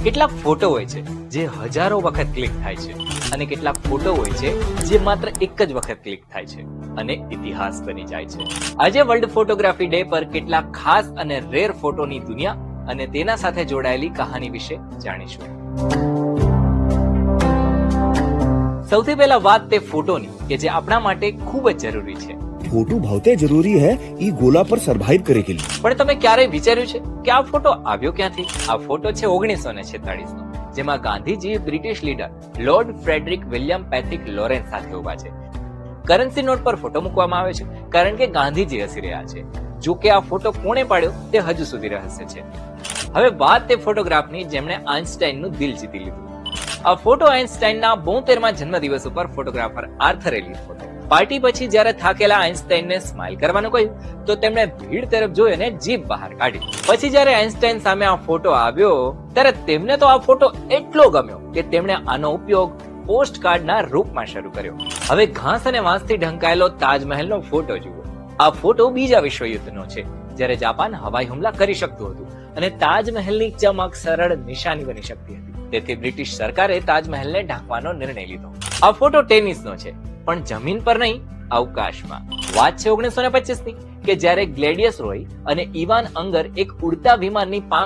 કેટલાક ફોટો હોય છે જે હજારો વખત ક્લિક થાય છે અને કેટલાક ફોટો હોય છે જે માત્ર એક જ વખત ક્લિક થાય છે અને ઇતિહાસ બની જાય છે. આજે વર્લ્ડ ફોટોગ્રાફી ડે પર કેટલાક ખાસ અને રેર ફોટોની દુનિયા અને તેના સાથે જોડાયેલી કહાની વિશે જાણીશું. સૌથી પહેલા વાત તે ફોટોની કે જે આપણા માટે ખૂબ જ જરૂરી છે. फोटो बहुत जरूरी है ई गोला पर सरवाइव करे के लिए. પણ તમે ક્યારેય વિચાર્યું છે કે આ ફોટો આવ્યો ક્યાંથી? આ ફોટો છે 1946 નો, જેમાં Gandhiji british leader lord Frederick William Pethick Lawrence સાથે ઉભા છે. કરન્સી નોટ પર ફોટો મૂકવામાં આવ્યો છે કારણ કે ગાંધીજી હસી રહ્યા છે. જો કે આ ફોટો કોણે પાડ્યો તે હજુ સુધી રહસ્ય છે. હવે વાત તે ફોટોગ્રાફની જેમણે આઇન્સ્ટાઈનનું દિલ જીતી લીધું. આ ફોટો આઇન્સ્ટાઈનના 72મા જન્મદિવસ ઉપર ફોટોગ્રાફર આર્થરે લીધો હતો. પાર્ટી પછી જ્યારે થાકેલા આઇન્સ્ટાઈનને સ્માઇલ કરવાનું કહ્યું તો તેમણે ભીડ તરફ જોઈ અને જીભ બહાર કાઢી. પછી જ્યારે આઇન્સ્ટાઈન સામે આ ફોટો આવ્યો ત્યારે તેમને તો આ ફોટો એટલો ગમ્યો કે તેમણે આનો ઉપયોગ પોસ્ટ કાર્ડના રૂપમાં શરૂ કર્યો. હવે ઘાસ અને વાંસથી ઢંકાયેલો તાજમહેલનો ફોટો જુઓ. આ ફોટો બીજા વિશ્વયુદ્ધનો છે, જ્યારે જાપાન હવાઈ હુમલા કરી શકતું હતું અને તાજમહેલની ચમક સરળ નિશાની બની શકતી હતી. તેથી બ્રિટિશ સરકારે તાજમહેલને ઢાંકવાનો નિર્ણય લીધો. આ ફોટો ટેનિસનો છે, પણ જમીન પર નહીં, અવકાશમાં. વાત છે 1925 ની કે જ્યારે ગ્લેડિયસ રોય અને ઇવાન અંગર એક ઉડતા વિમાનની પાંખ